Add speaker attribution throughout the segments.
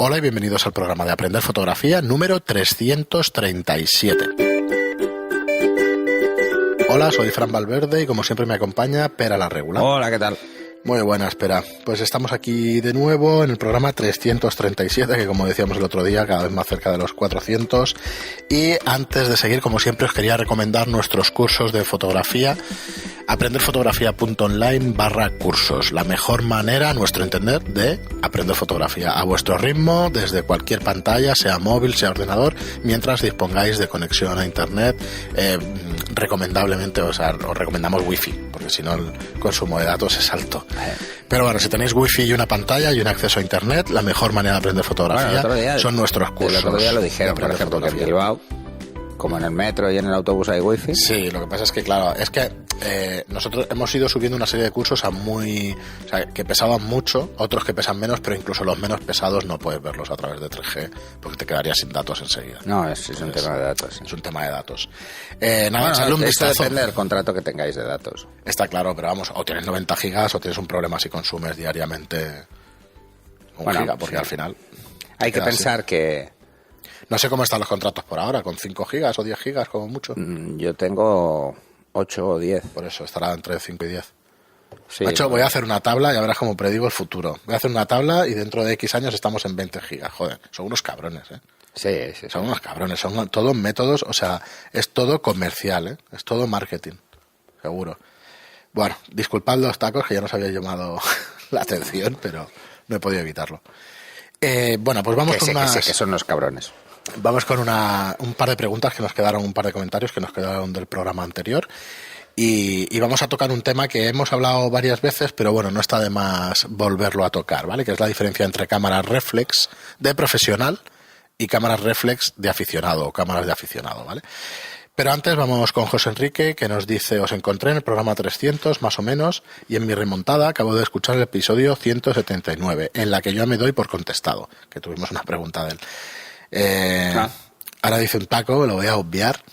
Speaker 1: Hola y bienvenidos al programa de Aprender Fotografía número 337. Hola, soy Fran Valverde y como siempre me acompaña Pera la Regular.
Speaker 2: Hola, ¿qué tal?
Speaker 1: Muy buenas, Pera. Pues estamos aquí de nuevo en el programa 337, que como decíamos el otro día, cada vez más cerca de los 400. Y antes de seguir, como siempre, os quería recomendar nuestros cursos de fotografía. Aprenderfotografía.online/cursos. La mejor manera, a nuestro entender, de aprender fotografía a vuestro ritmo, desde cualquier pantalla, sea móvil, sea ordenador, mientras dispongáis de conexión a internet. Recomendablemente, os recomendamos wifi, porque si no el consumo de datos es alto. Pero bueno, si tenéis wifi y una pantalla y un acceso a internet, la mejor manera de aprender fotografía son nuestros cursos.
Speaker 2: El otro día lo dijeron, por ejemplo, que en Bilbao, como en el metro y en el autobús hay wifi.
Speaker 1: Sí, lo que pasa es que, claro, es que nosotros hemos ido subiendo una serie de cursos que pesaban mucho, otros que pesan menos, pero incluso los menos pesados no puedes verlos a través de 3G, porque te quedarías sin datos enseguida.
Speaker 2: No, es un tema de datos. Sí.
Speaker 1: Es un tema de datos.
Speaker 2: Esto depende del contrato que tengáis de datos.
Speaker 1: Está claro, pero vamos, o tienes 90 gigas o tienes un problema si consumes diariamente un giga, porque al final...
Speaker 2: Hay que pensar que...
Speaker 1: No sé cómo están los contratos por ahora, con 5 gigas o 10 gigas como mucho.
Speaker 2: Yo tengo 8 o 10.
Speaker 1: Por eso, estará entre 5 y 10.
Speaker 2: Sí,
Speaker 1: de hecho, voy a hacer una tabla y ya verás cómo predigo el futuro. Voy a hacer una tabla y dentro de X años estamos en 20 gigas. Joder, son unos cabrones, ¿eh?
Speaker 2: Sí.
Speaker 1: Son unos cabrones, son todos métodos, o sea, es todo comercial, ¿eh? Es todo marketing, seguro. Bueno, disculpad los tacos que ya nos había llamado la atención, pero no he podido evitarlo. Bueno, pues vamos con unas...
Speaker 2: Que son los cabrones.
Speaker 1: Vamos con un par de preguntas que nos quedaron, un par de comentarios que nos quedaron del programa anterior y vamos a tocar un tema que hemos hablado varias veces, pero bueno, no está de más volverlo a tocar, ¿vale? Que es la diferencia entre cámaras reflex de profesional y cámaras reflex de aficionado o cámaras de aficionado, ¿vale? Pero antes vamos con José Enrique, que nos dice: os encontré en el programa 300, más o menos, y en mi remontada acabo de escuchar el episodio 179, en la que yo me doy por contestado, que tuvimos una pregunta de él. Ahora dice un taco, lo voy a obviar.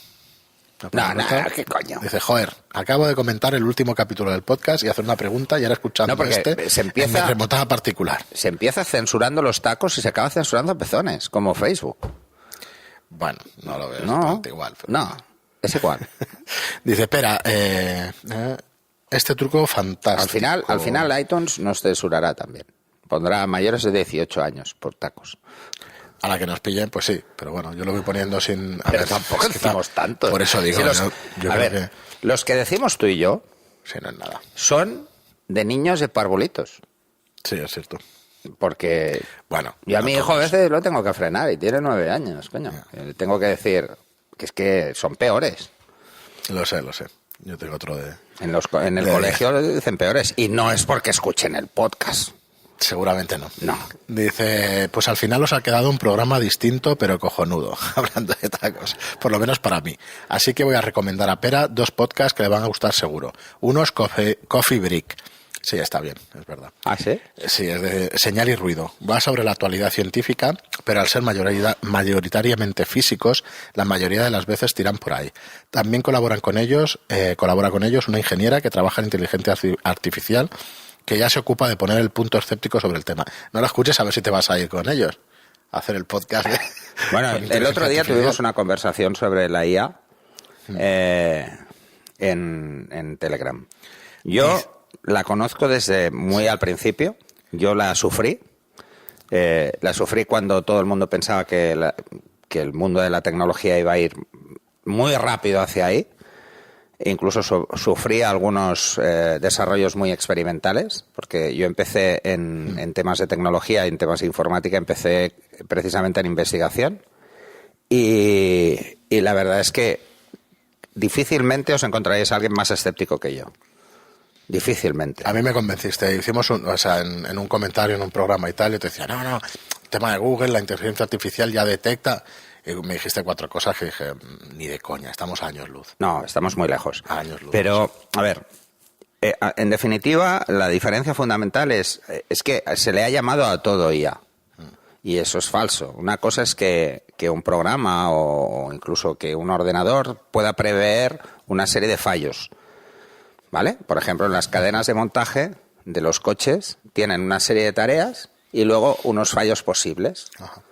Speaker 2: No, ¿qué coño?
Speaker 1: Dice: joder, acabo de comentar el último capítulo del podcast y hacer una pregunta y ahora escuchando en mi remontada particular.
Speaker 2: Se empieza censurando los tacos y se acaba censurando pezones, como Facebook.
Speaker 1: Bueno, no lo veo bastante igual. Pero...
Speaker 2: No, es igual.
Speaker 1: Dice: espera, este truco fantástico.
Speaker 2: Al final iTunes nos censurará también. Pondrá mayores de 18 años por tacos.
Speaker 1: A la que nos pillen, pues sí, pero bueno, yo lo voy poniendo sin...
Speaker 2: Pero tampoco decimos tanto.
Speaker 1: Por eso digo,
Speaker 2: los que decimos tú y yo...
Speaker 1: Sí, no es nada.
Speaker 2: Son de niños de parvulitos.
Speaker 1: Sí, es cierto.
Speaker 2: Porque...
Speaker 1: Bueno...
Speaker 2: Yo a mi hijo a veces lo tengo que frenar y tiene 9 años, coño. Le tengo que decir que es que son peores.
Speaker 1: Lo sé. Yo tengo otro de...
Speaker 2: En el colegio le dicen peores. Y no es porque escuchen el podcast.
Speaker 1: Seguramente no.
Speaker 2: No.
Speaker 1: Dice: pues al final os ha quedado un programa distinto pero cojonudo, hablando de tacos, por lo menos para mí. Así que voy a recomendar a Pera 2 podcasts que le van a gustar seguro. Uno es Coffee Break. Sí, está bien, es verdad.
Speaker 2: ¿Ah, sí?
Speaker 1: Sí, es de señal y ruido. Va sobre la actualidad científica, pero al ser mayoritariamente físicos, la mayoría de las veces tiran por ahí. También colabora con ellos una ingeniera que trabaja en inteligencia artificial, que ya se ocupa de poner el punto escéptico sobre el tema. No lo escuches a ver si te vas a ir con ellos a hacer el podcast.
Speaker 2: Bueno, el otro día tuvimos una conversación sobre la IA en Telegram. Yo la conozco desde muy al principio. Yo la sufrí. La sufrí cuando todo el mundo pensaba que el mundo de la tecnología iba a ir muy rápido hacia ahí. Incluso sufrí algunos desarrollos muy experimentales, porque yo empecé en temas de tecnología y en temas de informática, empecé precisamente en investigación y la verdad es que difícilmente os encontraréis a alguien más escéptico que yo. Difícilmente.
Speaker 1: A mí me convenciste. Hicimos en un comentario en un programa y tal, y te decía: no, el tema de Google, la inteligencia artificial ya detecta... Y me dijiste 4 cosas que dije: ni de coña, estamos a años luz.
Speaker 2: No, estamos muy lejos.
Speaker 1: A años luz.
Speaker 2: Pero, a ver, en definitiva, la diferencia fundamental es que se le ha llamado a todo IA. Y eso es falso. Una cosa es que un programa o incluso que un ordenador pueda prever una serie de fallos. ¿Vale? Por ejemplo, en las cadenas de montaje de los coches tienen una serie de tareas y luego unos fallos posibles.
Speaker 1: Ajá.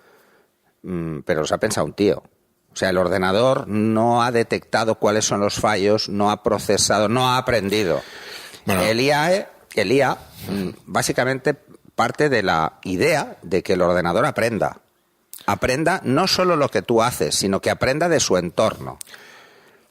Speaker 2: Pero los ha pensado un tío. O sea, el ordenador no ha detectado cuáles son los fallos, no ha procesado, no ha aprendido.
Speaker 1: Bueno.
Speaker 2: El IA básicamente parte de la idea de que el ordenador aprenda. Aprenda no solo lo que tú haces, sino que aprenda de su entorno.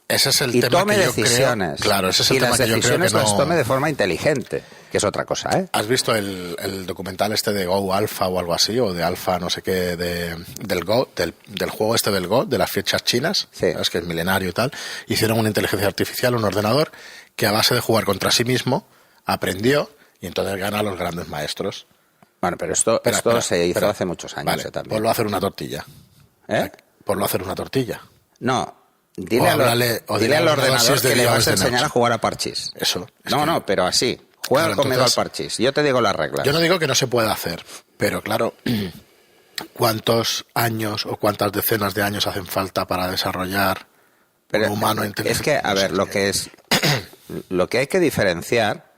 Speaker 1: Ese es el
Speaker 2: Y
Speaker 1: tema
Speaker 2: tome
Speaker 1: que yo
Speaker 2: decisiones.
Speaker 1: creo. Claro, ese es el
Speaker 2: y
Speaker 1: tema
Speaker 2: las
Speaker 1: que yo creo que
Speaker 2: decisiones
Speaker 1: no.
Speaker 2: las tome de forma inteligente, que es otra cosa, ¿eh?
Speaker 1: ¿Has visto el documental este de Go Alpha o algo así? O de Alpha no sé qué, del Go, del juego este del Go, de las fichas chinas,
Speaker 2: Sí.
Speaker 1: ¿sabes? Que es milenario y tal. Hicieron una inteligencia artificial, un ordenador, que a base de jugar contra sí mismo, aprendió y entonces gana a los grandes maestros.
Speaker 2: Bueno, pero esto se hizo hace muchos años
Speaker 1: Vale,
Speaker 2: también.
Speaker 1: ponlo a hacer una tortilla.
Speaker 2: ¿Eh?
Speaker 1: Ponlo a hacer una tortilla.
Speaker 2: No, dile
Speaker 1: O
Speaker 2: al
Speaker 1: dile al
Speaker 2: ordenador
Speaker 1: si es de
Speaker 2: que le
Speaker 1: día o
Speaker 2: vas
Speaker 1: es
Speaker 2: a
Speaker 1: de
Speaker 2: enseñar
Speaker 1: noche.
Speaker 2: a jugar a parchís.
Speaker 1: Eso.
Speaker 2: No, pero así. Juega
Speaker 1: Claro,
Speaker 2: conmigo
Speaker 1: entonces,
Speaker 2: al parchís. Yo te digo las reglas.
Speaker 1: Yo no digo que no se pueda hacer, pero claro, ¿cuántos años o cuántas decenas de años hacen falta para desarrollar
Speaker 2: Pero
Speaker 1: un humano
Speaker 2: es
Speaker 1: inteligente?
Speaker 2: que, a ver, lo que hay que diferenciar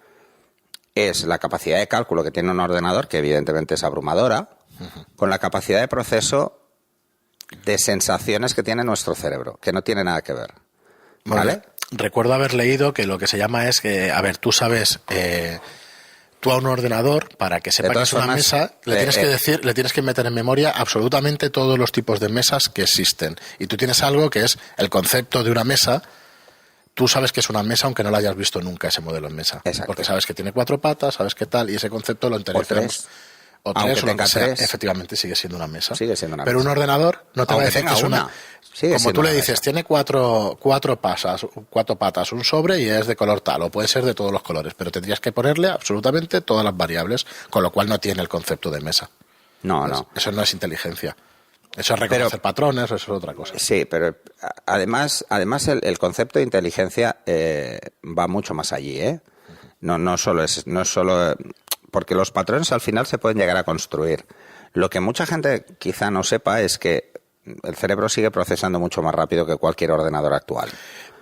Speaker 2: es la capacidad de cálculo que tiene un ordenador, que evidentemente es abrumadora, con la capacidad de proceso de sensaciones que tiene nuestro cerebro, que no tiene nada que ver. ¿Vale?
Speaker 1: Recuerdo haber leído que lo que se llama es que, a ver, tú sabes, tú a un ordenador, para que sepa que
Speaker 2: todas
Speaker 1: es una
Speaker 2: formas,
Speaker 1: mesa, le tienes que meter en memoria absolutamente todos los tipos de mesas que existen. Y tú tienes algo que es el concepto de una mesa. Tú sabes que es una mesa aunque no la hayas visto nunca, ese modelo en mesa.
Speaker 2: Exacto.
Speaker 1: Porque sabes que tiene 4 patas, sabes qué tal, y ese concepto lo enterezamos. O
Speaker 2: Aunque
Speaker 1: tres, o lo
Speaker 2: tenga
Speaker 1: que sea,
Speaker 2: 3.
Speaker 1: efectivamente sigue siendo una mesa.
Speaker 2: Sigue siendo una
Speaker 1: Pero
Speaker 2: mesa.
Speaker 1: un ordenador no te va a
Speaker 2: Aunque
Speaker 1: decir que
Speaker 2: tenga
Speaker 1: es una.
Speaker 2: una, sigue
Speaker 1: Como
Speaker 2: siendo
Speaker 1: tú le
Speaker 2: una
Speaker 1: dices,
Speaker 2: mesa.
Speaker 1: tiene cuatro patas, un sobre y es de color tal, o puede ser de todos los colores, pero tendrías que ponerle absolutamente todas las variables, con lo cual no tiene el concepto de mesa.
Speaker 2: No.
Speaker 1: Eso no es inteligencia. Eso es reconocer patrones, eso es otra cosa.
Speaker 2: Sí, pero además el concepto de inteligencia va mucho más allí, ¿eh? No solo porque los patrones al final se pueden llegar a construir. Lo que mucha gente quizá no sepa es que el cerebro sigue procesando mucho más rápido que cualquier ordenador actual.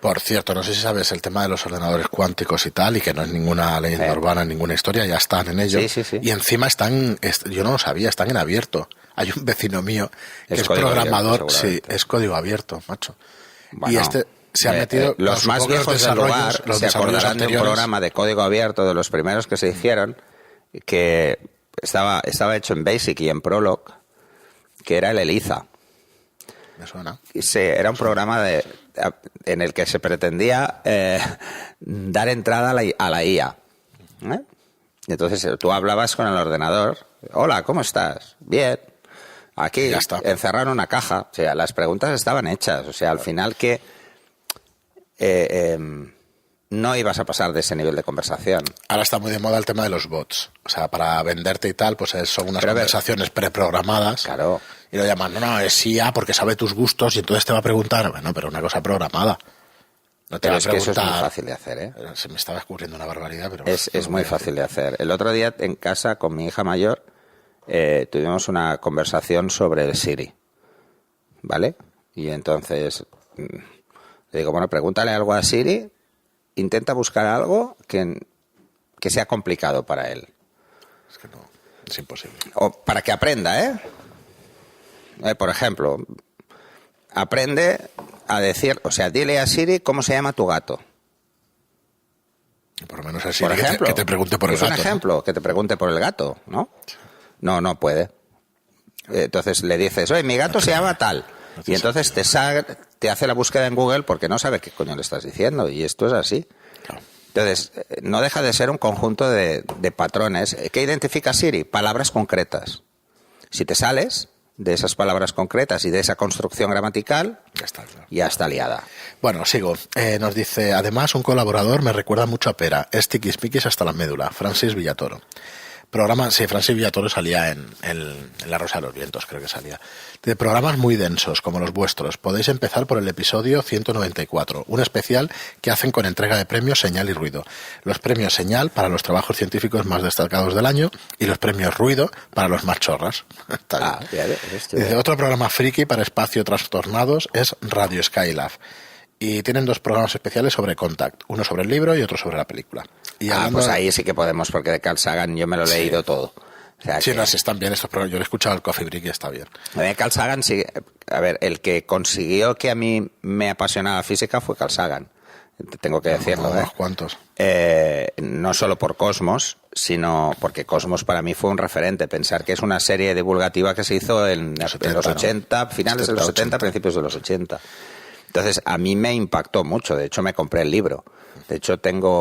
Speaker 1: Por cierto, no sé si sabes el tema de los ordenadores cuánticos y tal, y que no es ninguna leyenda urbana, ninguna historia, ya están en ello.
Speaker 2: Sí.
Speaker 1: Y encima yo no lo sabía, están en abierto. Hay un vecino mío que es
Speaker 2: código
Speaker 1: programador,
Speaker 2: abierto,
Speaker 1: sí,
Speaker 2: seguramente.
Speaker 1: es código abierto, macho.
Speaker 2: Bueno,
Speaker 1: Y se ha metido
Speaker 2: los más viejos del lugar se acordarán de un programa de código abierto de los primeros que se hicieron, que estaba hecho en Basic y en Prolog, que era el ELIZA.
Speaker 1: Me suena.
Speaker 2: Era un programa en el que se pretendía dar entrada a la IA. ¿eh? Y entonces tú hablabas con el ordenador. Hola, ¿cómo estás? Bien. Aquí,
Speaker 1: Ya está.
Speaker 2: encerrar una caja. O sea, las preguntas estaban hechas. O sea, al final que no ibas a pasar de ese nivel de conversación.
Speaker 1: Ahora está muy de moda el tema de los bots. O sea, para venderte y tal, pues son unas
Speaker 2: Pero a ver,
Speaker 1: conversaciones preprogramadas.
Speaker 2: Claro.
Speaker 1: Y lo llaman, no, es IA porque sabe tus gustos y entonces te va a preguntar, bueno, pero una cosa programada. No te
Speaker 2: Pero
Speaker 1: va a
Speaker 2: es que eso es muy
Speaker 1: preguntar.
Speaker 2: fácil de hacer, ¿eh?
Speaker 1: Se me estaba ocurriendo una barbaridad, pero...
Speaker 2: Es muy fácil de hacer. El otro día en casa con mi hija mayor tuvimos una conversación sobre el Siri, ¿vale? Y entonces le digo, bueno, pregúntale algo a Siri, intenta buscar algo que sea complicado para él.
Speaker 1: Es que no, es imposible.
Speaker 2: O para que aprenda, ¿eh? Por ejemplo, aprende a decir, o sea, dile a Siri cómo se llama tu gato.
Speaker 1: Por lo menos así
Speaker 2: Por ejemplo,
Speaker 1: que te pregunte por el gato.
Speaker 2: Es un ejemplo, que te pregunte por el gato, ¿no? No puede. Entonces le dices, oye, mi gato se llama tal. Y entonces te hace la búsqueda en Google porque no sabe qué coño le estás diciendo. Y esto es así.
Speaker 1: Claro.
Speaker 2: Entonces, no deja de ser un conjunto de patrones. ¿Qué identifica Siri? Palabras concretas. Si te sales de esas palabras concretas y de esa construcción gramatical,
Speaker 1: Ya está, claro.
Speaker 2: ya está liada.
Speaker 1: Bueno, sigo. Nos dice, además, un colaborador me recuerda mucho a Pera. Es tiquismiquis hasta la médula. Francis Villatoro. Francis Villatoro salía en La Rosa de los Vientos, creo que salía. De programas muy densos, como los vuestros. Podéis empezar por el episodio 194, un especial que hacen con entrega de premios Señal y Ruido. Los premios Señal para los trabajos científicos más destacados del año y los premios Ruido para los más chorras. Está bien.
Speaker 2: Ya ves,
Speaker 1: Dice, otro programa friki para espacio trastornados es Radio Skylab. Y tienen 2 programas especiales sobre Contact, uno sobre el libro y otro sobre la película. Y
Speaker 2: pues ahí sí que podemos, porque de Carl Sagan yo me lo he leído todo. sea
Speaker 1: Sí,
Speaker 2: que,
Speaker 1: no, sí están bien estos programas. Yo he escuchado el Coffee Break y está bien.
Speaker 2: Carl Sagan, sí, a ver, el que consiguió que a mí me apasionara la física fue Carl Sagan. Tengo que decirlo,
Speaker 1: Unos cuantos.
Speaker 2: No solo por Cosmos, sino porque Cosmos para mí fue un referente. Pensar que es una serie divulgativa que se hizo en los 80, finales de los 70, principios de los 80. Entonces, a mí me impactó mucho. De hecho, me compré el libro. De hecho,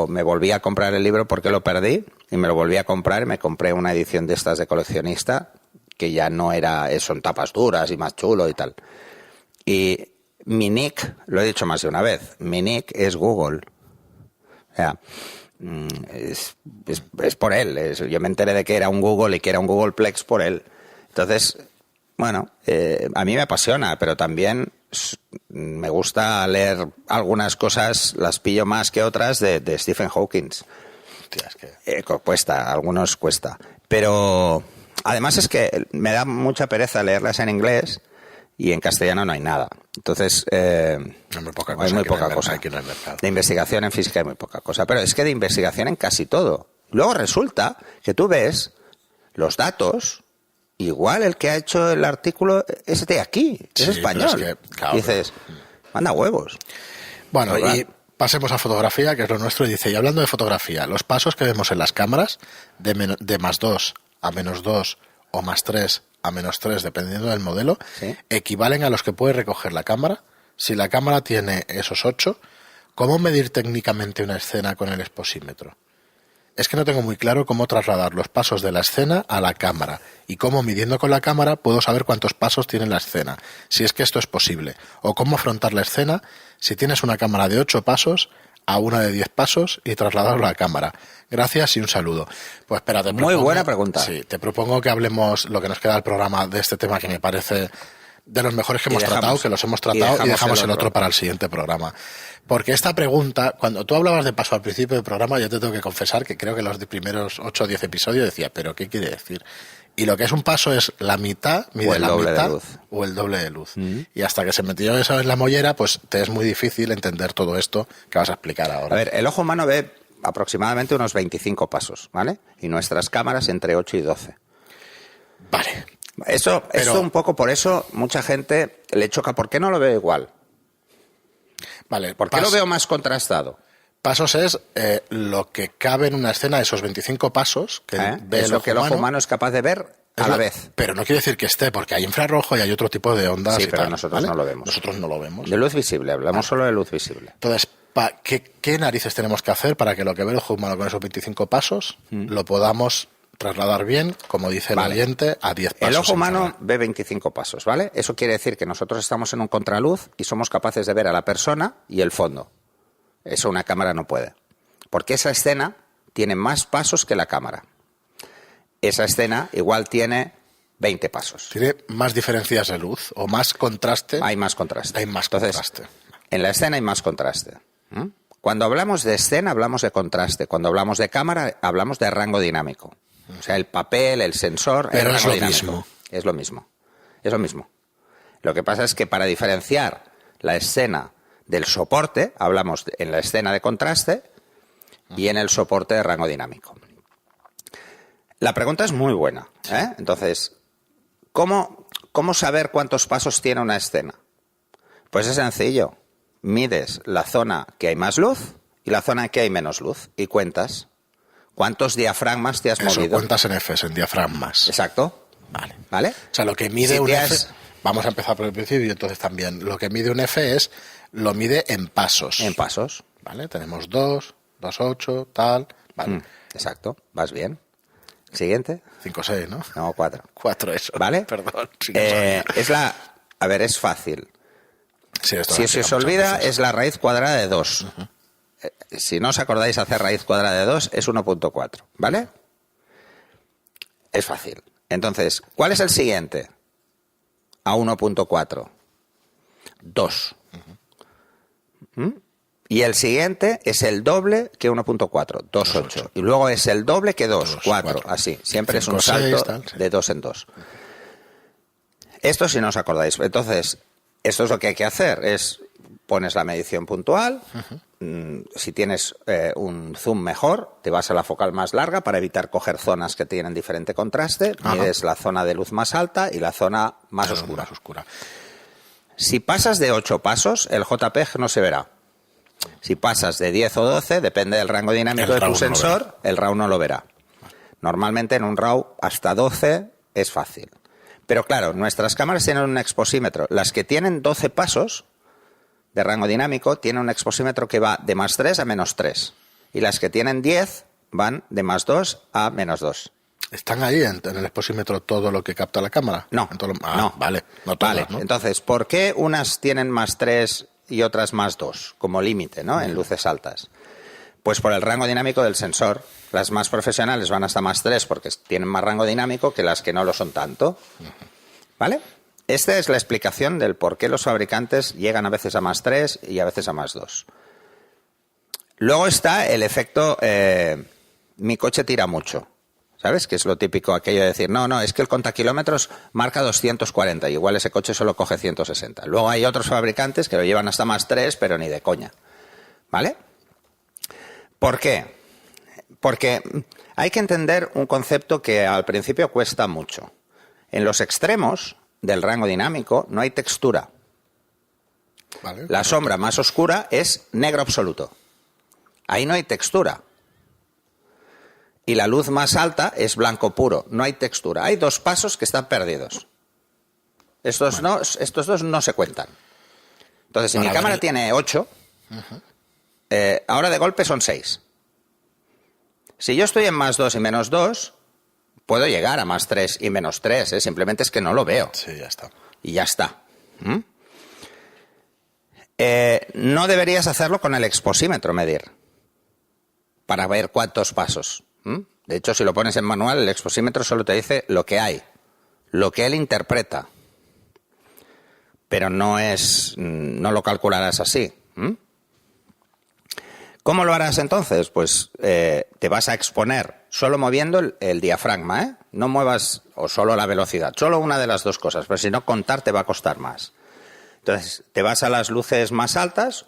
Speaker 2: me volví a comprar el libro porque lo perdí y me lo volví a comprar y me compré una edición de estas de coleccionista que ya no era, son tapas duras y más chulo y tal. Y mi nick, lo he dicho más de una vez, mi nick es Google. O sea, es por él. Yo me enteré de que era un Google y que era un Googleplex por él. Entonces, bueno, a mí me apasiona, pero también me gusta leer algunas cosas, las pillo más que otras, de Stephen Hawking.
Speaker 1: Hostia, es que...
Speaker 2: Cuesta, algunos cuesta. Pero además es que me da mucha pereza leerlas en inglés y en castellano no hay nada. Entonces,
Speaker 1: hay muy poca cosa.
Speaker 2: Hay muy poca cosa.
Speaker 1: Aquí en el mercado.
Speaker 2: De investigación en física hay muy poca cosa. Pero es que de investigación en casi todo. Luego resulta que tú ves los datos... Igual el que ha hecho el artículo es de aquí, es español. Es que, claro, dices, manda huevos.
Speaker 1: Bueno, y pasemos a fotografía, que es lo nuestro. Y dice, y hablando de fotografía, los pasos que vemos en las cámaras, de +2 a -2 o +3 a -3, dependiendo del modelo, ¿sí?, equivalen a los que puede recoger la cámara. Si la cámara tiene esos 8, ¿cómo medir técnicamente una escena con el exposímetro? Es que no tengo muy claro cómo trasladar los pasos de la escena a la cámara y cómo, midiendo con la cámara, puedo saber cuántos pasos tiene la escena, si es que esto es posible, o cómo afrontar la escena si tienes una cámara de 8 pasos a una de 10 pasos y trasladarlo a la cámara. Gracias y un saludo. Pues espera,
Speaker 2: muy buena pregunta.
Speaker 1: Sí, te propongo que hablemos lo que nos queda del programa de este tema, que me parece de los mejores que hemos tratado, que los hemos tratado, y dejamos el otro para el siguiente programa. Porque esta pregunta, cuando tú hablabas de paso al principio del programa, yo te tengo que confesar que creo que los primeros 8 o 10 episodios decía, ¿pero qué quiere decir? Y lo que es un paso es la mitad, mide la mitad o el doble de luz. Y hasta que se metió eso en la mollera, pues te es muy difícil entender todo esto que vas a explicar ahora.
Speaker 2: A ver, el ojo humano ve aproximadamente unos 25 pasos, ¿vale? Y nuestras cámaras entre 8 y 12.
Speaker 1: Vale.
Speaker 2: Eso un poco, por eso mucha gente le choca. ¿Por qué no lo veo igual?
Speaker 1: Vale,
Speaker 2: ¿por qué lo veo más contrastado?
Speaker 1: Pasos es lo que cabe en una escena, esos 25 pasos que ve
Speaker 2: es lo que el ojo humano es capaz de ver a la vez.
Speaker 1: Pero no quiere decir que esté, porque hay infrarrojo y hay otro tipo de ondas.
Speaker 2: Sí,
Speaker 1: y
Speaker 2: pero
Speaker 1: tal,
Speaker 2: nosotros
Speaker 1: ¿vale?
Speaker 2: no lo vemos.
Speaker 1: Nosotros no lo vemos.
Speaker 2: De luz visible, hablamos solo de luz visible.
Speaker 1: Entonces, ¿qué narices tenemos que hacer para que lo que ve el ojo humano con esos 25 pasos lo podamos trasladar bien, como dice el oyente, a 10 pasos?
Speaker 2: El ojo humano ve 25 pasos, ¿vale? Eso quiere decir que nosotros estamos en un contraluz y somos capaces de ver a la persona y el fondo. Eso una cámara no puede. Porque esa escena tiene más pasos que la cámara. Esa escena igual tiene 20 pasos.
Speaker 1: ¿Tiene más diferencias de luz o más contraste?
Speaker 2: Hay más contraste.
Speaker 1: Hay más
Speaker 2: contraste. En la escena hay más contraste. Cuando hablamos de escena, hablamos de contraste. Cuando hablamos de cámara, hablamos de rango dinámico. O sea, el papel, el sensor,
Speaker 1: pero
Speaker 2: el rango
Speaker 1: es lo
Speaker 2: dinámico.
Speaker 1: Mismo.
Speaker 2: Es lo mismo. Es lo mismo. Lo que pasa es que para diferenciar la escena del soporte, hablamos en la escena de contraste y en el soporte de rango dinámico. La pregunta es muy buena, ¿eh? Entonces, ¿cómo saber cuántos pasos tiene una escena? Pues es sencillo. Mides la zona que hay más luz y la zona que hay menos luz y cuentas cuántos diafragmas te has movido.
Speaker 1: Cuentas en Fs, en diafragmas.
Speaker 2: Exacto. ¿Vale?
Speaker 1: O sea, lo que mide un F... Vamos a empezar por el principio, entonces también. Lo que mide un F lo mide en pasos.
Speaker 2: En pasos.
Speaker 1: ¿Vale? Tenemos 2, 2,8, tal. Vale.
Speaker 2: Exacto. Vas bien. Siguiente.
Speaker 1: 5,6, ¿no?
Speaker 2: No, 4.
Speaker 1: 4, eso.
Speaker 2: ¿Vale?
Speaker 1: Perdón.
Speaker 2: A ver, es fácil.
Speaker 1: Sí,
Speaker 2: si se os olvida, es la raíz cuadrada de 2. Si no os acordáis hacer raíz cuadrada de 2, es 1.4. ¿Vale? Es fácil. Entonces, ¿cuál es el siguiente? A 1.4. 2. Y el siguiente es el doble que 1.4, 2.8. Y luego es el doble que 2, 4. Así. Siempre 5, es un salto 6, tal, sí. De 2 en 2. Esto si no os acordáis. Entonces, esto es lo que hay que hacer. Pones la medición puntual, si tienes un zoom mejor, te vas a la focal más larga para evitar coger zonas que tienen diferente contraste, mides la zona de luz más alta y la zona más oscura. Si pasas de 8 pasos, el JPEG no se verá. Si pasas de 10 o 12, depende del rango dinámico de tu sensor, el RAW no lo verá. Normalmente en un RAW hasta 12 es fácil. Pero claro, nuestras cámaras tienen un exposímetro. Las que tienen 12 pasos de rango dinámico tienen un exposímetro que va de +3 a -3. Y las que tienen 10 van de +2 a -2.
Speaker 1: ¿Están ahí en el exposímetro todo lo que capta la cámara?
Speaker 2: No.
Speaker 1: No. Vale. No todas,
Speaker 2: vale.
Speaker 1: ¿no?
Speaker 2: Entonces, ¿por qué unas tienen +3 y otras +2 como límite, ¿no? En luces altas? Pues por el rango dinámico del sensor. Las más profesionales van hasta +3 porque tienen más rango dinámico que las que no lo son tanto. ¿Vale? Esta es la explicación del por qué los fabricantes llegan a veces a +3 y a veces a +2. Luego está el efecto mi coche tira mucho. ¿Sabes? Que es lo típico aquello de decir, no, es que el contakilómetros marca 240 y igual ese coche solo coge 160. Luego hay otros fabricantes que lo llevan hasta +3, pero ni de coña. ¿Vale? ¿Por qué? Porque hay que entender un concepto que al principio cuesta mucho. En los extremos del rango dinámico no hay textura.
Speaker 1: Vale,
Speaker 2: la sombra más oscura es negro absoluto. Ahí no hay textura. Y la luz más alta es blanco puro. No hay textura. Hay 2 pasos que están perdidos. Estos 2 no se cuentan. Entonces, si mi cámara tiene 8, ahora de golpe son 6. Si yo estoy en +2 y -2, puedo llegar a +3 y -3. Simplemente es que no lo veo.
Speaker 1: Sí, ya está.
Speaker 2: Y ya está. No deberías hacerlo con el exposímetro, medir, para ver cuántos pasos. De hecho, si lo pones en manual, el exposímetro solo te dice lo que hay, lo que él interpreta. Pero no lo calcularás así. ¿Cómo lo harás entonces? Pues te vas a exponer solo moviendo el diafragma, No muevas o solo la velocidad, solo una de las 2 cosas, pero si no, contar te va a costar más. Entonces, te vas a las luces más altas,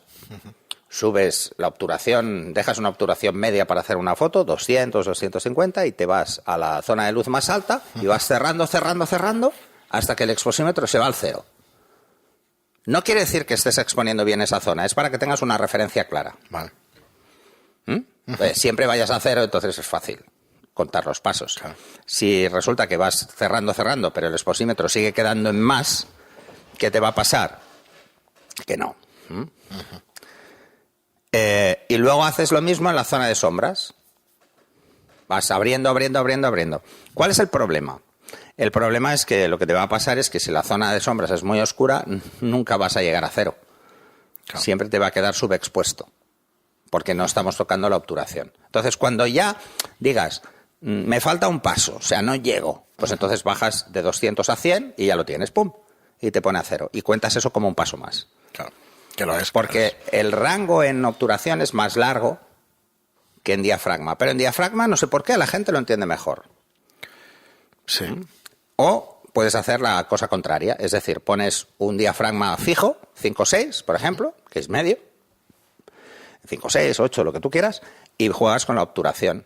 Speaker 2: subes la obturación, dejas una obturación media para hacer una foto, 200, 250, y te vas a la zona de luz más alta y vas cerrando hasta que el exposímetro se va al 0. No quiere decir que estés exponiendo bien esa zona, es para que tengas una referencia clara.
Speaker 1: Vale.
Speaker 2: Siempre vayas a 0, entonces es fácil contar los pasos.
Speaker 1: Claro. Si
Speaker 2: resulta que vas cerrando, pero el exposímetro sigue quedando en más, ¿qué te va a pasar? Que no. Y luego haces lo mismo en la zona de sombras. Vas abriendo. ¿Cuál es el problema? El problema es que lo que te va a pasar es que si la zona de sombras es muy oscura, nunca vas a llegar a 0. Claro. Siempre te va a quedar subexpuesto, porque no estamos tocando la obturación. Entonces, cuando ya digas, me falta un paso, o sea, no llego, pues entonces bajas de 200 a 100 y ya lo tienes, ¡pum! Y te pone a 0. Y cuentas eso como un paso más.
Speaker 1: Claro, que lo es.
Speaker 2: Porque el rango en obturación es más largo que en diafragma. Pero en diafragma, no sé por qué, la gente lo entiende mejor.
Speaker 1: Sí.
Speaker 2: O puedes hacer la cosa contraria, es decir, pones un diafragma fijo, 5-6, por ejemplo, que es medio, 5-6, 8, lo que tú quieras, y juegas con la obturación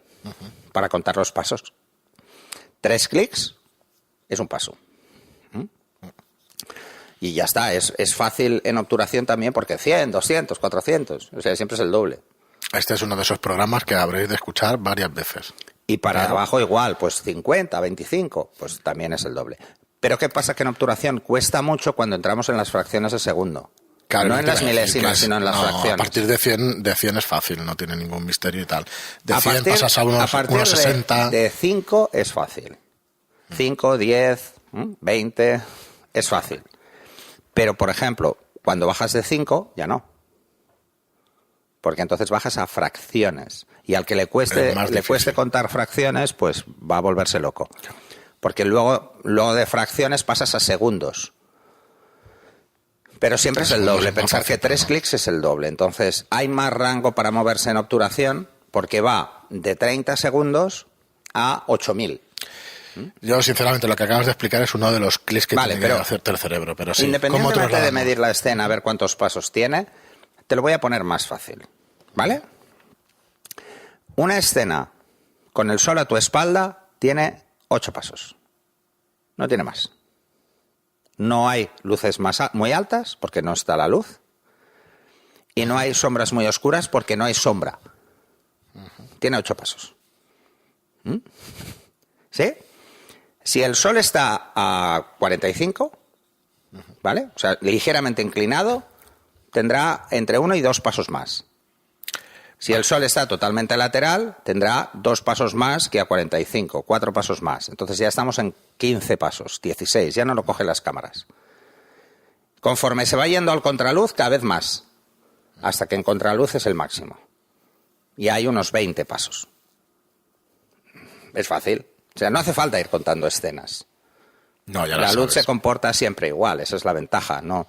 Speaker 2: para contar los pasos. 3 clics es un paso. Y ya está, es fácil en obturación también porque 100, 200, 400, o sea, siempre es el doble.
Speaker 1: Este es uno de esos programas que habréis de escuchar varias veces.
Speaker 2: Y para abajo igual, pues 50, 25, pues también es el doble. Pero ¿qué pasa? Que en obturación cuesta mucho cuando entramos en las fracciones de segundo.
Speaker 1: Claro,
Speaker 2: no en las milésimas, sino en las fracciones.
Speaker 1: A partir de 100 es fácil, no tiene ningún misterio y tal. De 100 pasas a unos 60.
Speaker 2: De 5 es fácil. 5, 10, 20 es fácil. Pero, por ejemplo, cuando bajas de 5, ya no. Porque entonces bajas a fracciones. Y al que le cueste contar fracciones, pues va a volverse loco. Porque luego de fracciones pasas a segundos. Pero siempre es el doble. Pensar que 3 clics es el doble. Entonces, hay más rango para moverse en obturación porque va de 30 segundos a 8000.
Speaker 1: Yo, sinceramente, lo que acabas de explicar es uno de los clics que tiene que hacerte el cerebro. Pero sí,
Speaker 2: independientemente de medir la escena, a ver cuántos pasos tiene, te lo voy a poner más fácil. ¿vale? Una escena con el sol a tu espalda tiene 8 pasos. No tiene más. No hay luces muy altas porque no está la luz. Y no hay sombras muy oscuras porque no hay sombra. Tiene 8 pasos. ¿Sí? Si el sol está a 45, ¿vale? O sea, ligeramente inclinado, tendrá entre 1 y 2 pasos más. Si el sol está totalmente lateral, tendrá 2 pasos más que a 45, 4 pasos más. Entonces ya estamos en 15 pasos, 16, ya no lo cogen las cámaras. Conforme se va yendo al contraluz, cada vez más, hasta que en contraluz es el máximo. Y hay unos 20 pasos. Es fácil. O sea, no hace falta ir contando escenas.
Speaker 1: No, ya
Speaker 2: la luz
Speaker 1: sabes.
Speaker 2: se comporta siempre igual, esa es la ventaja. No,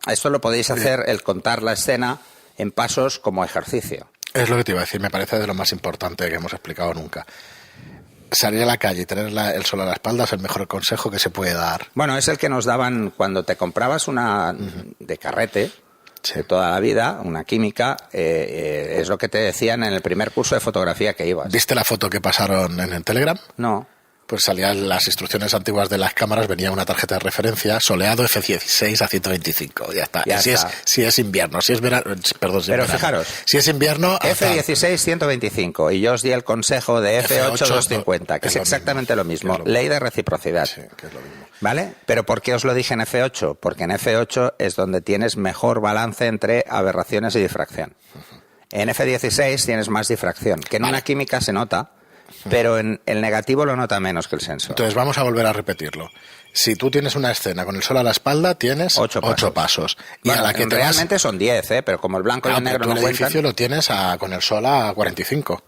Speaker 2: esto lo podéis hacer, el contar la escena en pasos como ejercicio.
Speaker 1: Es lo que te iba a decir, me parece de lo más importante que hemos explicado nunca. Salir a la calle y tener el sol a la espalda es el mejor consejo que se puede dar.
Speaker 2: Bueno, es el que nos daban cuando te comprabas una de carrete, de toda la vida, una química, es lo que te decían en el primer curso de fotografía que ibas.
Speaker 1: ¿Viste la foto que pasaron en el Telegram?
Speaker 2: No.
Speaker 1: Pues salían las instrucciones antiguas de las cámaras, venía una tarjeta de referencia, soleado F16 a 125, ya está.
Speaker 2: Ya está.
Speaker 1: Si es invierno, si es verano, perdón, si es
Speaker 2: Pero
Speaker 1: verano.
Speaker 2: fijaros,
Speaker 1: si es invierno,
Speaker 2: F16 125 y yo os di el consejo de F8 250, que es exactamente lo mismo, ley de reciprocidad.
Speaker 1: Sí, que es lo mismo.
Speaker 2: ¿Vale? ¿Pero por qué os lo dije en F8? Porque en F8 es donde tienes mejor balance entre aberraciones y difracción. En F16 tienes más difracción, que en una química se nota, pero en el negativo lo nota menos que el sensor.
Speaker 1: Entonces vamos a volver a repetirlo. Si tú tienes una escena con el sol a la espalda, tienes 8 pasos. Y
Speaker 2: Bueno,
Speaker 1: a la que te
Speaker 2: realmente
Speaker 1: vas...
Speaker 2: son 10, pero como el blanco y el negro
Speaker 1: tú
Speaker 2: no
Speaker 1: el
Speaker 2: cuentan...
Speaker 1: edificio lo tienes con el sol a 45.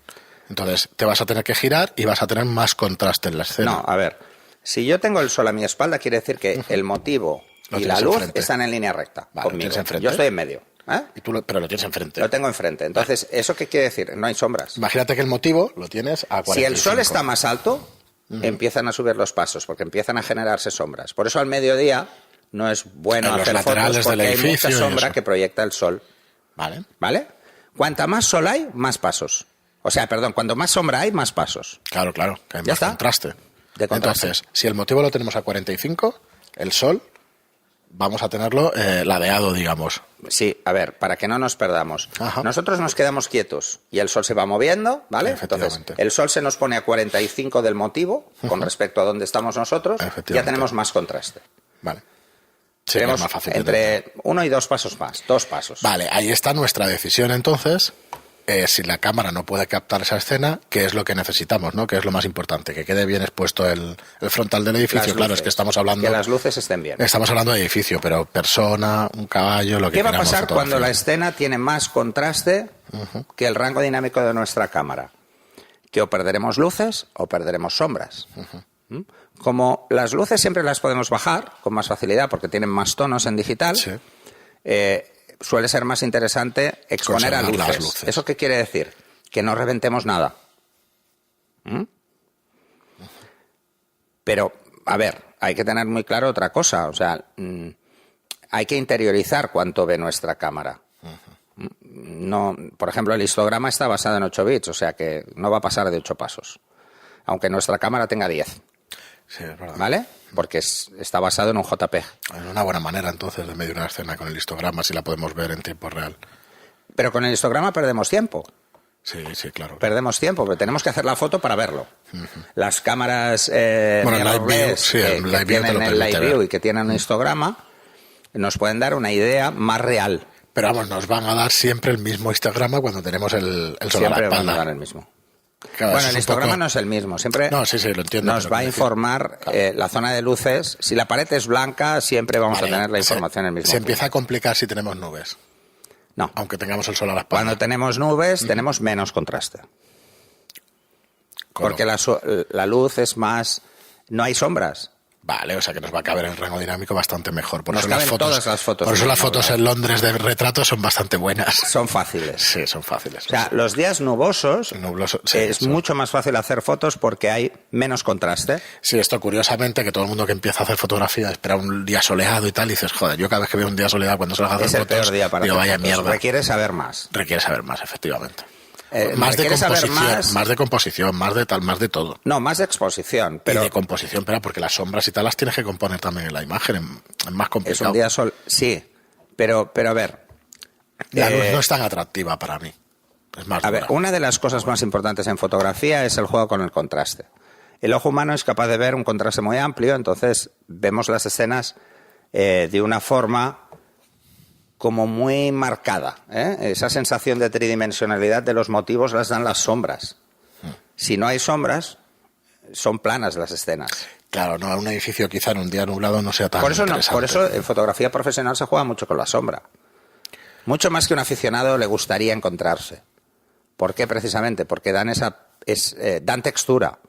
Speaker 1: Entonces te vas a tener que girar y vas a tener más contraste en la escena.
Speaker 2: No, a ver, si yo tengo el sol a mi espalda, quiere decir que el motivo y la luz están en línea recta conmigo. Yo estoy en medio.
Speaker 1: Pero lo tienes enfrente.
Speaker 2: Lo tengo enfrente. Entonces, ¿eso qué quiere decir? No hay sombras.
Speaker 1: Imagínate que el motivo lo tienes a 45.
Speaker 2: Si el sol está más alto, empiezan a subir los pasos, porque empiezan a generarse sombras. Por eso al mediodía no es bueno
Speaker 1: En los
Speaker 2: hacer fotos,
Speaker 1: laterales
Speaker 2: porque
Speaker 1: del
Speaker 2: hay
Speaker 1: edificio
Speaker 2: mucha
Speaker 1: y
Speaker 2: sombra
Speaker 1: eso.
Speaker 2: que proyecta el sol. ¿Vale? Cuanta más sol hay, más pasos. O sea, perdón, cuando más sombra hay, más pasos.
Speaker 1: Claro, que hay
Speaker 2: ¿Ya
Speaker 1: más
Speaker 2: está?
Speaker 1: contraste.
Speaker 2: De contraste.
Speaker 1: Entonces, si el motivo lo tenemos a 45, el sol vamos a tenerlo ladeado, digamos.
Speaker 2: Sí, a ver, para que no nos perdamos.
Speaker 1: Ajá.
Speaker 2: Nosotros nos quedamos quietos y el sol se va moviendo, ¿vale? Entonces, el sol se nos pone a 45 del motivo con respecto a donde estamos nosotros, ya tenemos más contraste.
Speaker 1: Vale. Sí,
Speaker 2: tenemos
Speaker 1: es más fácil
Speaker 2: entre 1 y 2 pasos más, 2 pasos.
Speaker 1: Vale, ahí está nuestra decisión entonces. Si la cámara no puede captar esa escena, ¿qué es lo que necesitamos, no? ¿Qué es lo más importante? Que quede bien expuesto el frontal del edificio. Claro, es que estamos hablando...
Speaker 2: Que las luces estén bien.
Speaker 1: Estamos hablando de edificio, pero persona, un caballo, lo que
Speaker 2: ¿Qué va a
Speaker 1: queramos
Speaker 2: pasar cuando
Speaker 1: fotografiar?
Speaker 2: la escena tiene más contraste que el rango dinámico de nuestra cámara? Que o perderemos luces o perderemos sombras. Como las luces siempre las podemos bajar con más facilidad porque tienen más tonos en digital,
Speaker 1: Sí.
Speaker 2: Suele ser más interesante exponer a
Speaker 1: Conservar
Speaker 2: luces.
Speaker 1: las luces.
Speaker 2: ¿Eso qué quiere decir? Que no reventemos nada. Pero, a ver, hay que tener muy claro otra cosa. O sea, hay que interiorizar cuánto ve nuestra cámara. No, por ejemplo, el histograma está basado en 8 bits, o sea que no va a pasar de 8 pasos. Aunque nuestra cámara tenga 10.
Speaker 1: Sí, es verdad.
Speaker 2: ¿Vale? Porque está basado en un JPG.
Speaker 1: Es una buena manera entonces de medir una escena con el histograma si la podemos ver en tiempo real.
Speaker 2: Pero con el histograma perdemos tiempo.
Speaker 1: Sí, claro.
Speaker 2: Perdemos tiempo, pero tenemos que hacer la foto para verlo. Las cámaras
Speaker 1: Bueno, el Live View,
Speaker 2: mirrorless
Speaker 1: sí, el
Speaker 2: que
Speaker 1: Live View te
Speaker 2: tienen
Speaker 1: lo
Speaker 2: el
Speaker 1: permite
Speaker 2: Live View
Speaker 1: ver.
Speaker 2: y que tienen un histograma nos pueden dar una idea más real.
Speaker 1: Pero vamos, nos van a dar siempre el mismo histograma cuando tenemos el sol a la
Speaker 2: Siempre van
Speaker 1: espalda.
Speaker 2: a dar el mismo.
Speaker 1: Claro,
Speaker 2: Bueno,
Speaker 1: eso
Speaker 2: el
Speaker 1: es un
Speaker 2: histograma
Speaker 1: poco-
Speaker 2: no es el mismo. Siempre
Speaker 1: No, sí, lo entiendo.
Speaker 2: nos
Speaker 1: pero
Speaker 2: va a
Speaker 1: quiero decir-
Speaker 2: informar la zona de luces. Si la pared es blanca, siempre vamos
Speaker 1: Vale,
Speaker 2: a tener la información en el mismo
Speaker 1: Se
Speaker 2: punto.
Speaker 1: empieza a complicar si tenemos nubes,
Speaker 2: No.
Speaker 1: aunque tengamos el sol a la espalda.
Speaker 2: Cuando tenemos nubes, tenemos menos contraste.
Speaker 1: Con lo-
Speaker 2: Porque la luz es más... No hay sombras.
Speaker 1: Vale, o sea que nos va a caber el rango dinámico bastante mejor.
Speaker 2: Nos caben todas las fotos.
Speaker 1: Por eso las fotos en Londres de retrato son bastante buenas.
Speaker 2: Son fáciles.
Speaker 1: Sí, son fáciles.
Speaker 2: O sea, los días nubosos
Speaker 1: sí,
Speaker 2: es mucho más fácil hacer fotos porque hay menos contraste.
Speaker 1: Sí, esto curiosamente, que todo el mundo que empieza a hacer fotografía espera un día soleado y tal, y dices, joder, yo cada vez que veo un día soleado cuando salgo a hacer
Speaker 2: es el
Speaker 1: fotos,
Speaker 2: peor día para
Speaker 1: digo,
Speaker 2: hacer
Speaker 1: vaya
Speaker 2: fotos.
Speaker 1: mierda.
Speaker 2: Requiere saber más.
Speaker 1: Requiere saber más, efectivamente.
Speaker 2: Más de composición,
Speaker 1: más de composición, más de tal, más de todo.
Speaker 2: No, más de exposición. Pero
Speaker 1: y de composición, pero porque las sombras y tal las tienes que componer también en la imagen, es más complicado.
Speaker 2: Es un día sí, pero a ver.
Speaker 1: La luz no es tan atractiva para mí. Es más
Speaker 2: a
Speaker 1: dura.
Speaker 2: ver, una de las cosas más importantes en fotografía es el juego con el contraste. El ojo humano es capaz de ver un contraste muy amplio, entonces vemos las escenas de una forma como muy marcada, ¿eh? Esa sensación de tridimensionalidad de los motivos las dan las sombras. Si no hay sombras, son planas las escenas.
Speaker 1: Claro, no, un edificio quizá en un día nublado no sea tan
Speaker 2: por eso
Speaker 1: interesante.
Speaker 2: Por eso en fotografía profesional se juega mucho con la sombra. Mucho más que un aficionado le gustaría encontrarse. ¿Por qué? Precisamente porque dan textura.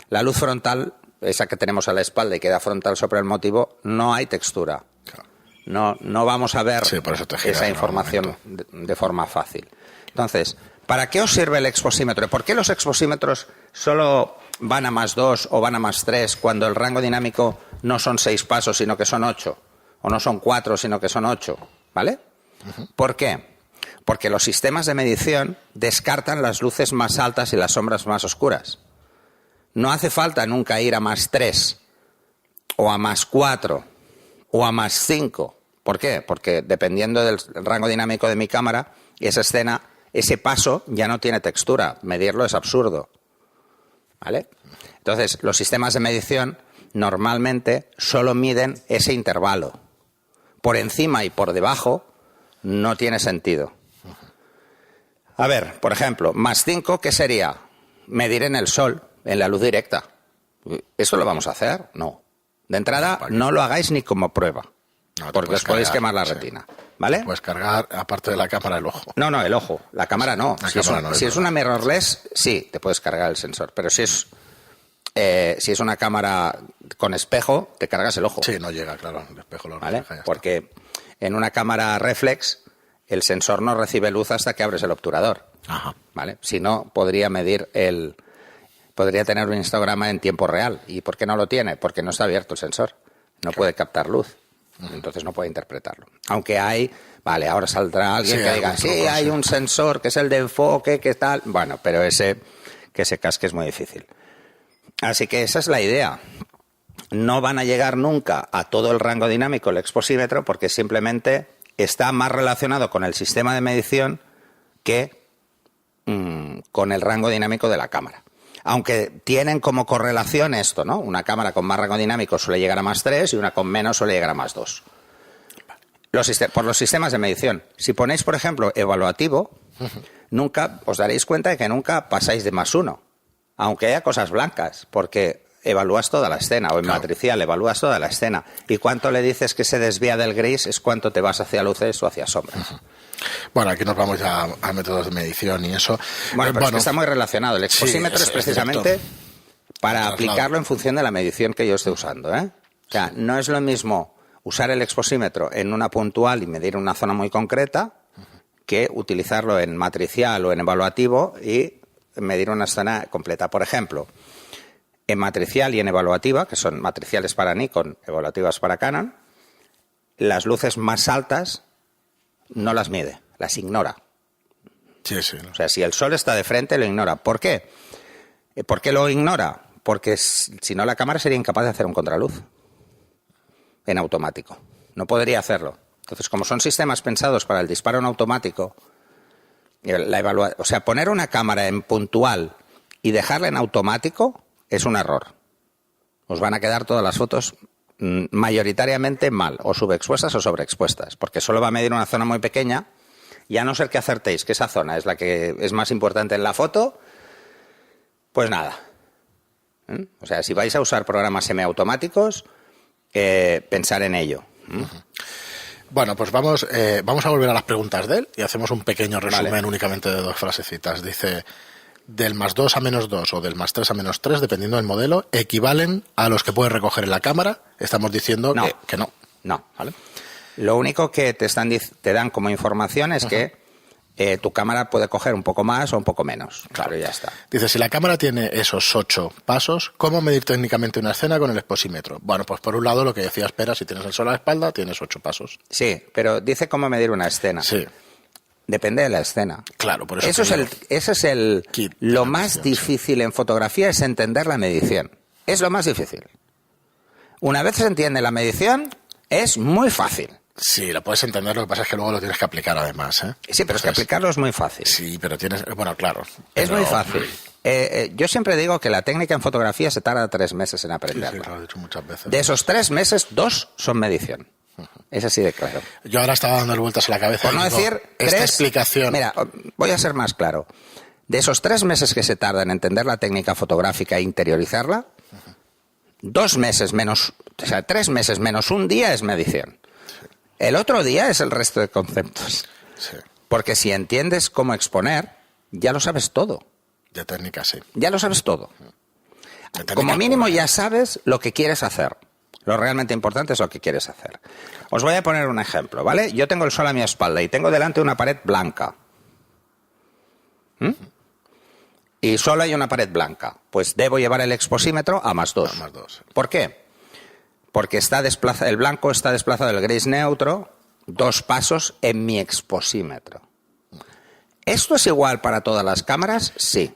Speaker 2: La luz frontal, esa que tenemos a la espalda y queda frontal sobre el motivo, no hay textura.
Speaker 1: Claro.
Speaker 2: No vamos a ver
Speaker 1: por eso te giras
Speaker 2: esa información de forma fácil. Entonces, ¿para qué os sirve el exposímetro? ¿Por qué los exposímetros solo van a +2 o van a +3 cuando el rango dinámico no son 6 pasos, sino que son 8? O no son 4, sino que son 8. ¿Vale? Uh-huh. ¿Por qué? Porque los sistemas de medición descartan las luces más altas y las sombras más oscuras. No hace falta nunca ir a +3 o a +4 o a +5. ¿Por qué? Porque dependiendo del rango dinámico de mi cámara, esa escena, ese paso ya no tiene textura. Medirlo es absurdo. ¿Vale? Entonces, los sistemas de medición normalmente solo miden ese intervalo. Por encima y por debajo no tiene sentido. A ver, por ejemplo, +5, ¿qué sería? Medir en el sol, en la luz directa. ¿Eso lo vamos a hacer? No. De entrada, no lo hagáis ni como prueba, porque os podéis quemar la retina. ¿Vale?
Speaker 1: Puedes cargar, aparte de la cámara, el ojo.
Speaker 2: No, el ojo. La cámara no. Si es una mirrorless, sí, te puedes cargar el sensor. Pero si es una cámara con espejo, te cargas el ojo.
Speaker 1: Sí, no llega, claro. El espejo lo
Speaker 2: ¿vale?
Speaker 1: refleja,
Speaker 2: Porque en una cámara reflex, el sensor no recibe luz hasta que abres el obturador.
Speaker 1: Ajá.
Speaker 2: ¿Vale? Si no, podría tener un histograma en tiempo real. ¿Y por qué no lo tiene? Porque no está abierto el sensor. No puede captar luz. Entonces no puede interpretarlo. Aunque vale, ahora saldrá alguien que diga, sí, hay un sensor que es el de enfoque, que tal. Bueno, pero que se casque es muy difícil. Así que esa es la idea. No van a llegar nunca a todo el rango dinámico el exposímetro porque simplemente está más relacionado con el sistema de medición que con el rango dinámico de la cámara. Aunque tienen como correlación esto, ¿no? Una cámara con más rango dinámico suele llegar a +3 y una con menos suele llegar a +2. Por los sistemas de medición. Si ponéis, por ejemplo, evaluativo, nunca os daréis cuenta de que nunca pasáis de +1, aunque haya cosas blancas, porque evalúas toda la escena, o en matricial evalúas toda la escena. Y cuánto le dices que se desvía del gris es cuánto te vas hacia luces o hacia sombras.
Speaker 1: Bueno, aquí nos vamos ya a métodos de medición y eso.
Speaker 2: Bueno, pero es que está muy relacionado. El exposímetro es precisamente para aplicarlo en función de la medición que yo esté usando, ¿eh? O sea, no es lo mismo usar el exposímetro en una puntual y medir una zona muy concreta que utilizarlo en matricial o en evaluativo y medir una zona completa. Por ejemplo, en matricial y en evaluativa, que son matriciales para Nikon, evaluativas para Canon, las luces más altas no las mide, las ignora.
Speaker 1: Sí.
Speaker 2: O sea, si el sol está de frente, lo ignora. ¿Por qué? ¿Por qué lo ignora? Porque si no, la cámara sería incapaz de hacer un contraluz en automático. No podría hacerlo. Entonces, como son sistemas pensados para el disparo en automático, o sea, poner una cámara en puntual y dejarla en automático es un error. Os van a quedar todas las fotos mayoritariamente mal, o subexpuestas o sobreexpuestas, porque solo va a medir una zona muy pequeña y a no ser que acertéis que esa zona es la que es más importante en la foto, pues nada. O sea, si vais a usar programas semiautomáticos, pensar en ello.
Speaker 1: Bueno, pues vamos a volver a las preguntas de él y hacemos un pequeño resumen,
Speaker 2: vale,
Speaker 1: únicamente de 2 frasecitas. Dice, del +2 a -2 o del +3 a -3, dependiendo del modelo, equivalen a los que puedes recoger en la cámara. Estamos diciendo que no.
Speaker 2: No. ¿Vale? Lo único que te dan como información es que tu cámara puede coger un poco más o un poco menos. Claro, ya está.
Speaker 1: Dice, si la cámara tiene esos 8 pasos, ¿cómo medir técnicamente una escena con el exposímetro? Bueno, pues por un lado, lo que decía Espera, si tienes el sol a la espalda, tienes 8 pasos.
Speaker 2: Sí, pero dice cómo medir una escena.
Speaker 1: Sí.
Speaker 2: Depende de la escena.
Speaker 1: Claro, por eso.
Speaker 2: Eso es el lo más difícil en fotografía, es entender la medición. Es lo más difícil. Una vez se entiende la medición, es muy fácil.
Speaker 1: Sí, lo puedes entender, lo que pasa es que luego lo tienes que aplicar además, ¿eh?
Speaker 2: Sí, pero es que aplicarlo es muy fácil.
Speaker 1: Sí, pero tienes... Bueno, claro.
Speaker 2: Es muy fácil. Yo siempre digo que la técnica en fotografía se tarda 3 meses en aprenderla.
Speaker 1: Sí, lo he dicho muchas veces.
Speaker 2: De esos 3 meses, 2 son medición. Es así de claro.
Speaker 1: Yo ahora estaba dando vueltas a la cabeza.
Speaker 2: Por no decir
Speaker 1: esta
Speaker 2: 3,
Speaker 1: explicación...
Speaker 2: Mira, voy a ser más claro. De esos 3 meses que se tarda en entender la técnica fotográfica e interiorizarla, 2 meses menos... O sea, 3 meses menos un día es medición. El otro día es el resto de conceptos.
Speaker 1: Sí.
Speaker 2: Porque si entiendes cómo exponer, ya lo sabes todo.
Speaker 1: De técnica, sí.
Speaker 2: Ya lo sabes todo. Como mínimo ya sabes lo que quieres hacer. Lo realmente importante es lo que quieres hacer. Os voy a poner un ejemplo, ¿vale? Yo tengo el sol a mi espalda y tengo delante una pared blanca. Y solo hay una pared blanca. Pues debo llevar el exposímetro a +2.
Speaker 1: A +2.
Speaker 2: ¿Por qué? Porque el blanco está desplazado del gris neutro 2 pasos en mi exposímetro. ¿Esto es igual para todas las cámaras? Sí,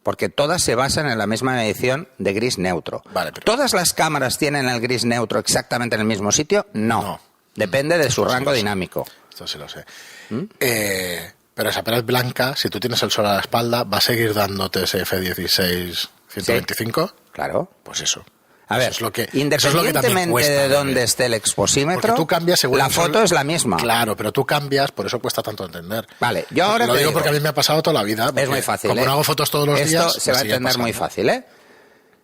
Speaker 2: porque todas se basan en la misma medición de gris neutro.
Speaker 1: Vale, pero...
Speaker 2: ¿Todas las cámaras tienen el gris neutro exactamente en el mismo sitio? No. Depende de su rango dinámico.
Speaker 1: Esto sí lo sé. Pero esa pared blanca, si tú tienes el sol a la espalda, ¿va a seguir dándote ese F16 125?
Speaker 2: Sí, claro.
Speaker 1: Pues eso.
Speaker 2: A ver,
Speaker 1: eso es lo que
Speaker 2: independientemente
Speaker 1: cuesta,
Speaker 2: de dónde esté el exposímetro,
Speaker 1: tú cambias según
Speaker 2: la foto es la misma.
Speaker 1: Claro, pero tú cambias, por eso cuesta tanto entender.
Speaker 2: Vale, yo ahora
Speaker 1: lo digo porque a mí me ha pasado toda la vida.
Speaker 2: Es muy fácil.
Speaker 1: Como no hago fotos todos los días...
Speaker 2: Esto se va a entender muy fácil, ¿eh?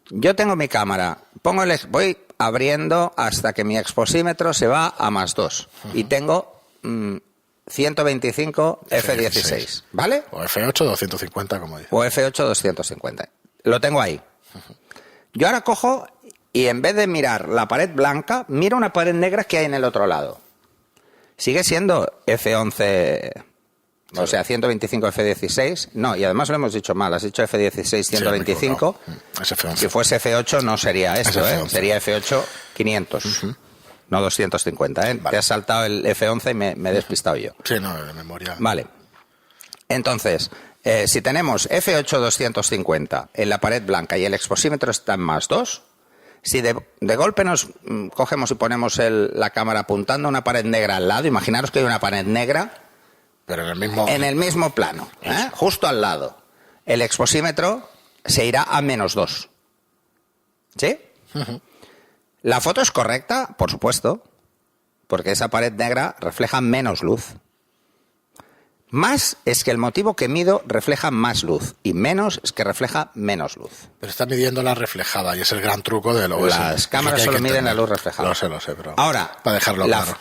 Speaker 2: Yo tengo mi cámara, voy abriendo hasta que mi exposímetro se va a +2. Y tengo 125 F16, ¿vale?
Speaker 1: O F8 250, como dice.
Speaker 2: O F8 250. Lo tengo ahí. Yo ahora cojo y en vez de mirar la pared blanca, miro una pared negra que hay en el otro lado. Sigue siendo F11, o sea, 125 F16. No, y además lo hemos dicho mal, has dicho F16 125.
Speaker 1: Sí, es F11.
Speaker 2: Si fuese F8 no sería esto,
Speaker 1: F11.
Speaker 2: Sería F8 500. No 250, ¿eh? Vale. Te has saltado el F11 y me he despistado yo.
Speaker 1: Sí, no, de memoria.
Speaker 2: Vale. Entonces, si tenemos F8 250 en la pared blanca y el exposímetro está en +2, si de golpe nos cogemos y ponemos la cámara apuntando a una pared negra al lado, imaginaros que hay una pared negra,
Speaker 1: pero en el mismo
Speaker 2: plano, justo al lado, el exposímetro se irá a -2. ¿Sí? ¿La foto es correcta? Por supuesto, porque esa pared negra refleja menos luz. Más es que el motivo que mido refleja más luz y menos es que refleja menos luz.
Speaker 1: Pero está midiendo la reflejada y es el gran truco de lo...
Speaker 2: Las cámaras solo miden la luz reflejada.
Speaker 1: Lo sé, pero...
Speaker 2: Ahora,
Speaker 1: para dejarlo claro.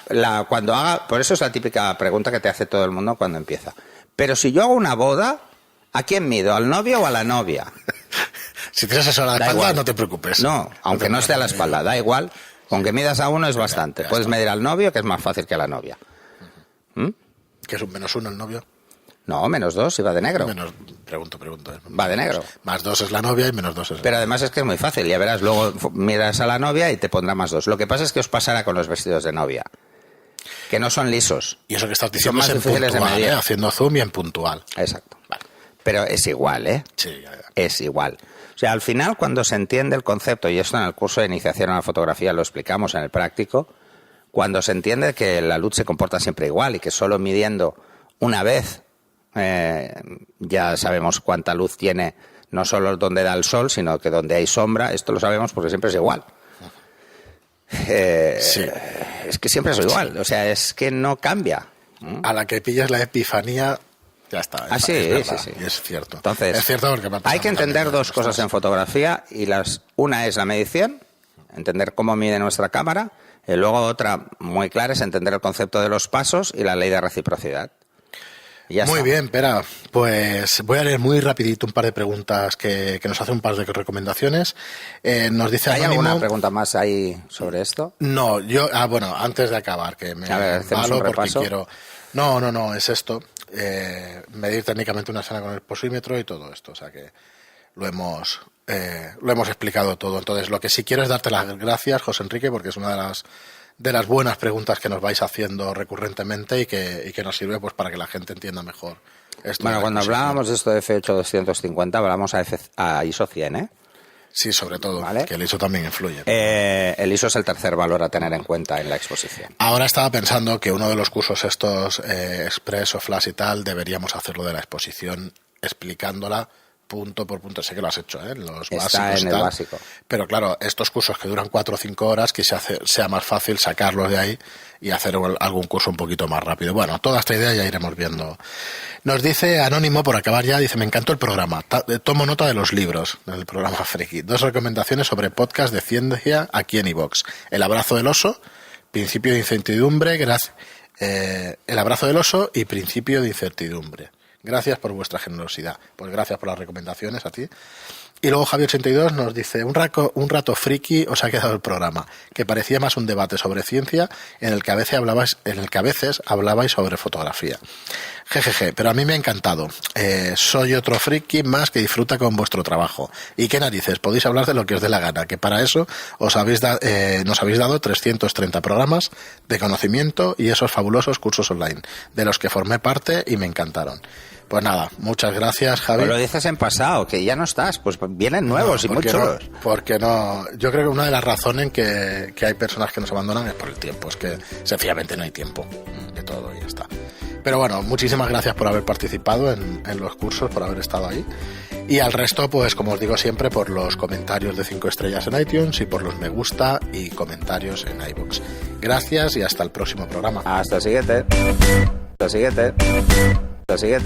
Speaker 2: Cuando haga... Por eso es la típica pregunta que te hace todo el mundo cuando empieza. Pero si yo hago una boda, ¿a quién mido? ¿Al novio o a la novia?
Speaker 1: Si tienes eso a la espalda, no te preocupes.
Speaker 2: No, aunque no esté a la espalda, da igual. Con que midas a uno es bastante. Puedes medir al novio, que es más fácil que a la novia.
Speaker 1: ¿Que es un -1 el novio?
Speaker 2: No, -2 si va de negro.
Speaker 1: Pregunto.
Speaker 2: Va de negro.
Speaker 1: +2 es la novia y -2 es...
Speaker 2: Pero además es que es muy fácil. Ya verás, luego miras a la novia y te pondrá +2. Lo que pasa es que os pasará con los vestidos de novia. Que no son lisos.
Speaker 1: Y eso que estás diciendo
Speaker 2: son más difíciles de medir.
Speaker 1: Haciendo zoom y en puntual.
Speaker 2: Exacto.
Speaker 1: Vale.
Speaker 2: Pero es igual, ¿eh?
Speaker 1: Sí, ya.
Speaker 2: Es igual. O sea, al final, cuando se entiende el concepto, y esto en el curso de iniciación a la fotografía lo explicamos en el práctico, cuando se entiende que la luz se comporta siempre igual y que solo midiendo una vez ya sabemos cuánta luz tiene, no solo donde da el sol, sino que donde hay sombra, esto lo sabemos porque siempre es igual.
Speaker 1: Sí.
Speaker 2: Es que siempre es igual, o sea, es que no cambia.
Speaker 1: A la que pillas la epifanía... Ya está.
Speaker 2: Sí.
Speaker 1: Y es cierto.
Speaker 2: Entonces,
Speaker 1: es cierto porque
Speaker 2: hay que entender dos cosas en fotografía y una es la medición, entender cómo mide nuestra cámara, y luego otra muy clara es entender el concepto de los pasos y la ley de reciprocidad. Ya
Speaker 1: Muy
Speaker 2: está.
Speaker 1: bien, Pera. Pues voy a leer muy rapidito un par de preguntas que nos hace un par de recomendaciones. Nos dice
Speaker 2: ¿Hay
Speaker 1: Anónimo...
Speaker 2: alguna pregunta más ahí sobre esto?
Speaker 1: No, bueno, antes de acabar, que me
Speaker 2: A ver, hacemos
Speaker 1: embalo
Speaker 2: un
Speaker 1: porque
Speaker 2: repaso.
Speaker 1: quiero... No, es esto. Medir técnicamente una escena con el posímetro y todo esto. O sea que lo hemos explicado todo. Entonces, lo que sí quiero es darte las gracias, José Enrique, porque es una de las buenas preguntas que nos vais haciendo recurrentemente y que nos sirve pues para que la gente entienda mejor esto.
Speaker 2: Bueno,
Speaker 1: de la
Speaker 2: cuando
Speaker 1: exposición.
Speaker 2: hablábamos de esto de F8-250, hablamos a ISO 100, ¿eh?
Speaker 1: Sí, sobre todo,
Speaker 2: Vale.
Speaker 1: que el ISO también influye.
Speaker 2: El ISO es el tercer valor a tener en cuenta en la exposición.
Speaker 1: Ahora estaba pensando que uno de los cursos estos Express o Flash y tal, deberíamos hacerlo de la exposición explicándola punto por punto. Sé que lo has hecho, ¿eh? Los
Speaker 2: Está
Speaker 1: básicos y
Speaker 2: en el
Speaker 1: tal.
Speaker 2: básico.
Speaker 1: Pero claro, estos cursos que duran 4 o 5 horas, que sea más fácil sacarlos de ahí y hacer algún curso un poquito más rápido. Bueno, toda esta idea ya iremos viendo. Nos dice Anónimo, por acabar ya, dice: me encantó el programa. Tomo nota de los libros del programa Friki. 2 recomendaciones sobre podcast de ciencia aquí en iVoox. El abrazo del oso, principio de incertidumbre, el abrazo del oso y principio de incertidumbre. Gracias por vuestra generosidad. Pues gracias por las recomendaciones a ti. Y luego Javi82 nos dice: un rato friki os ha quedado el programa, que parecía más un debate sobre ciencia en el que a veces hablabais sobre fotografía. Jejeje, pero a mí me ha encantado. Soy otro friki más que disfruta con vuestro trabajo. Y qué narices, podéis hablar de lo que os dé la gana, que para eso nos habéis dado 330 programas de conocimiento y esos fabulosos cursos online, de los que formé parte y me encantaron. Pues nada, muchas gracias, Javi.
Speaker 2: Pues lo dices en pasado, que ya no estás, pues vienen nuevos y muy chulos.
Speaker 1: No, porque no, yo creo que una de las razones en que hay personas que nos abandonan es por el tiempo, es que sencillamente no hay tiempo de todo y ya está. Pero bueno, muchísimas gracias por haber participado en los cursos, por haber estado ahí. Y al resto, pues como os digo siempre, por los comentarios de 5 estrellas en iTunes y por los me gusta y comentarios en iVoox. Gracias y hasta el próximo programa.
Speaker 2: Hasta el siguiente. Hasta el siguiente. Hasta el siguiente.